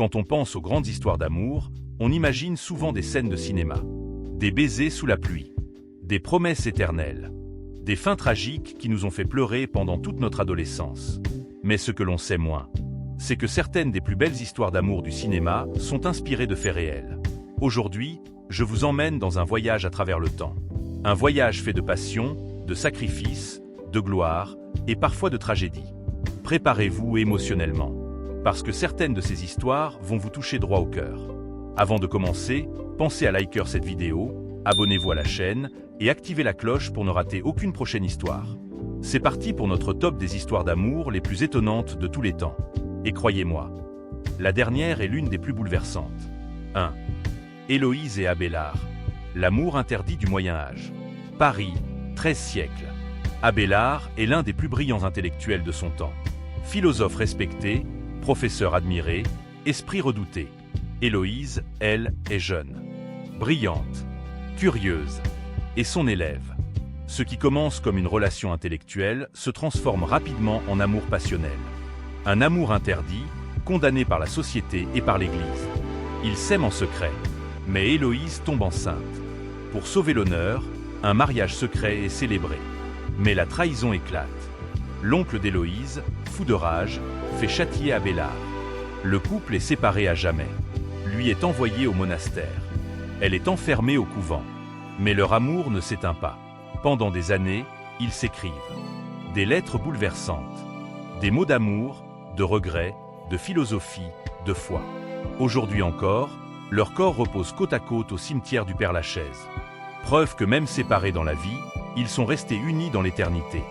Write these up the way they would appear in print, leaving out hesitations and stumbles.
quand on pense aux grandes histoires d'amour, on imagine souvent des scènes de cinéma. Des baisers sous la pluie. Des promesses éternelles. Des fins tragiques qui nous ont fait pleurer pendant toute notre adolescence. Mais ce que l'on sait moins, c'est que certaines des plus belles histoires d'amour du cinéma sont inspirées de faits réels. Aujourd'hui, je vous emmène dans un voyage à travers le temps. Un voyage fait de passion, de sacrifice, de gloire et parfois de tragédie. Préparez-vous émotionnellement, parce que certaines de ces histoires vont vous toucher droit au cœur. Avant de commencer, pensez à liker cette vidéo, abonnez-vous à la chaîne et activez la cloche pour ne rater aucune prochaine histoire. C'est parti pour notre top des histoires d'amour les plus étonnantes de tous les temps. Et croyez-moi, la dernière est l'une des plus bouleversantes. 1. Héloïse et Abélard. L'amour interdit du Moyen-Âge. Paris, 13 siècles. Abélard est l'un des plus brillants intellectuels de son temps. Philosophe respecté, professeur admiré, esprit redouté. Héloïse, elle, est jeune, brillante, curieuse, et son élève. Ce qui commence comme une relation intellectuelle se transforme rapidement en amour passionnel. Un amour interdit, condamné par la société et par l'Église. Ils s'aiment en secret, mais Héloïse tombe enceinte. Pour sauver l'honneur, un mariage secret est célébré. Mais la trahison éclate. L'oncle d'Héloïse, fou de rage, fait châtier Abélard. Le couple est séparé à jamais. Lui est envoyé au monastère. Elle est enfermée au couvent. Mais leur amour ne s'éteint pas. Pendant des années, ils s'écrivent. Des lettres bouleversantes. Des mots d'amour, de regret, de philosophie, de foi. Aujourd'hui encore, leurs corps reposent côte à côte au cimetière du Père-Lachaise. Preuve que même séparés dans la vie, ils sont restés unis dans l'éternité.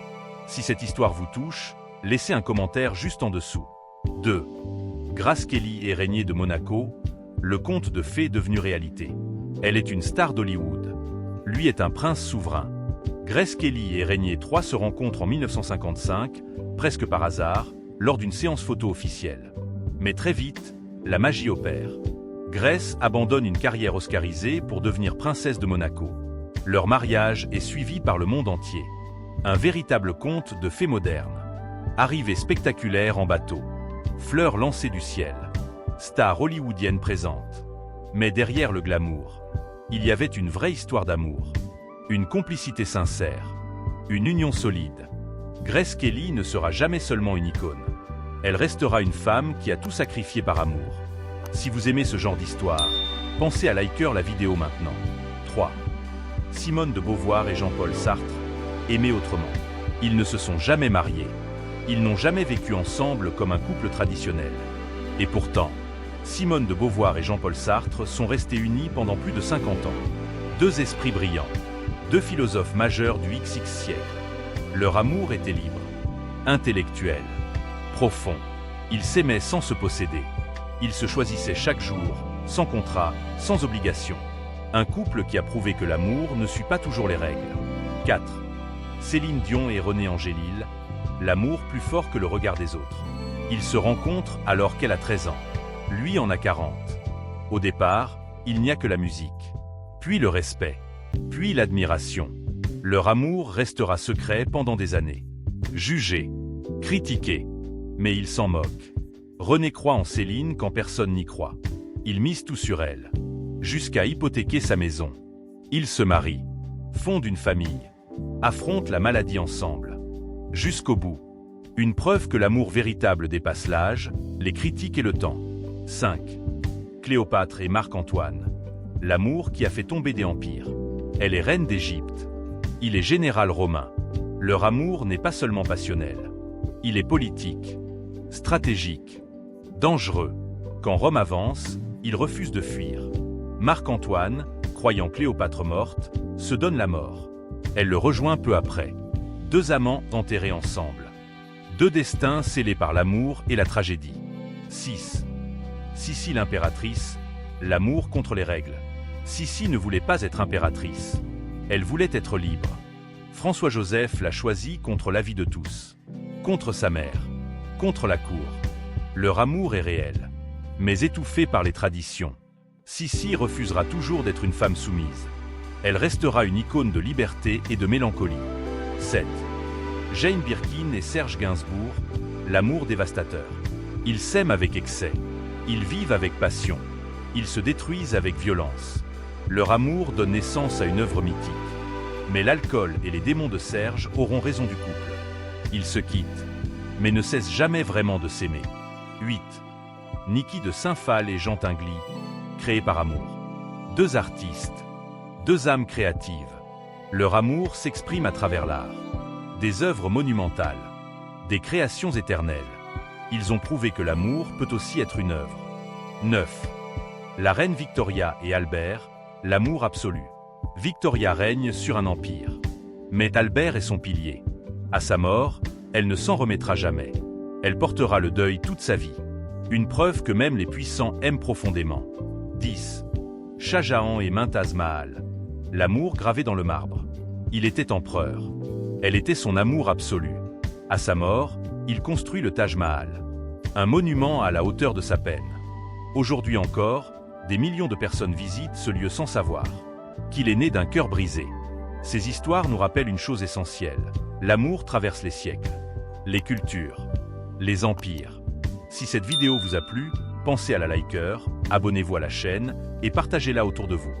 Si cette histoire vous touche, laissez un commentaire juste en dessous. 2. Grace Kelly est régnée de Monaco, le conte de fées devenu réalité. Elle est une star d'Hollywood. Lui est un prince souverain. Grace Kelly et Régnier III se rencontrent en 1955, presque par hasard, lors d'une séance photo officielle. Mais très vite, la magie opère. Grace abandonne une carrière oscarisée pour devenir princesse de Monaco. Leur mariage est suivi par le monde entier. Un véritable conte de fées modernes. Arrivée spectaculaire en bateau. Fleurs lancées du ciel. Star hollywoodienne présente. Mais derrière le glamour, il y avait une vraie histoire d'amour. Une complicité sincère. Une union solide. Grace Kelly ne sera jamais seulement une icône. Elle restera une femme qui a tout sacrifié par amour. Si vous aimez ce genre d'histoire, pensez à liker la vidéo maintenant. 3. Simone de Beauvoir et Jean-Paul Sartre, aimés autrement. Ils ne se sont jamais mariés. Ils n'ont jamais vécu ensemble comme un couple traditionnel. Et pourtant, Simone de Beauvoir et Jean-Paul Sartre sont restés unis pendant plus de 50 ans. Deux esprits brillants, deux philosophes majeurs du XX siècle. Leur amour était libre, intellectuel, profond. Ils s'aimaient sans se posséder. Ils se choisissaient chaque jour, sans contrat, sans obligation. Un couple qui a prouvé que l'amour ne suit pas toujours les règles. 4. Céline Dion et René Angélil, l'amour plus fort que le regard des autres. Ils se rencontrent alors qu'elle a 13 ans. Lui en a 40. Au départ, il n'y a que la musique. Puis le respect. Puis l'admiration. Leur amour restera secret pendant des années. Jugé. Critiqué. Mais il s'en moque. René croit en Céline quand personne n'y croit. Il mise tout sur elle. Jusqu'à hypothéquer sa maison. Ils se marient. Fondent une famille. Affrontent la maladie ensemble. Jusqu'au bout. Une preuve que l'amour véritable dépasse l'âge, les critiques et le temps. 5. Cléopâtre et Marc-Antoine. L'amour qui a fait tomber des empires. Elle est reine d'Égypte. Il est général romain. Leur amour n'est pas seulement passionnel. Il est politique, stratégique, dangereux. Quand Rome avance, il refuse de fuir. Marc-Antoine, croyant Cléopâtre morte, se donne la mort. Elle le rejoint peu après. Deux amants enterrés ensemble. Deux destins scellés par l'amour et la tragédie. 6. Sissi l'impératrice, l'amour contre les règles. Sissi ne voulait pas être impératrice. Elle voulait être libre. François-Joseph l'a choisie contre l'avis de tous. Contre sa mère. Contre la cour. Leur amour est réel. Mais étouffé par les traditions. Sissi refusera toujours d'être une femme soumise. Elle restera une icône de liberté et de mélancolie. 7. Jane Birkin et Serge Gainsbourg, l'amour dévastateur. Ils s'aiment avec excès. Ils vivent avec passion. Ils se détruisent avec violence. Leur amour donne naissance à une œuvre mythique. Mais l'alcool et les démons de Serge auront raison du couple. Ils se quittent, mais ne cessent jamais vraiment de s'aimer. 8. Niki de Saint-Phal et Jean Tinguely, créés par amour. Deux artistes, deux âmes créatives. Leur amour s'exprime à travers l'art. Des œuvres monumentales, des créations éternelles. Ils ont prouvé que l'amour peut aussi être une œuvre. 9. La reine Victoria et Albert, l'amour absolu. Victoria règne sur un empire. Mais Albert est son pilier. À sa mort, elle ne s'en remettra jamais. Elle portera le deuil toute sa vie. Une preuve que même les puissants aiment profondément. 10. Shah Jahan et Mumtaz Mahal. L'amour gravé dans le marbre. Il était empereur. Elle était son amour absolu. À sa mort, il construit le Taj Mahal. Un monument à la hauteur de sa peine. Aujourd'hui encore, des millions de personnes visitent ce lieu sans savoir qu'il est né d'un cœur brisé. Ces histoires nous rappellent une chose essentielle. L'amour traverse les siècles, les cultures, les empires. Si cette vidéo vous a plu, pensez à la liker, abonnez-vous à la chaîne et partagez-la autour de vous.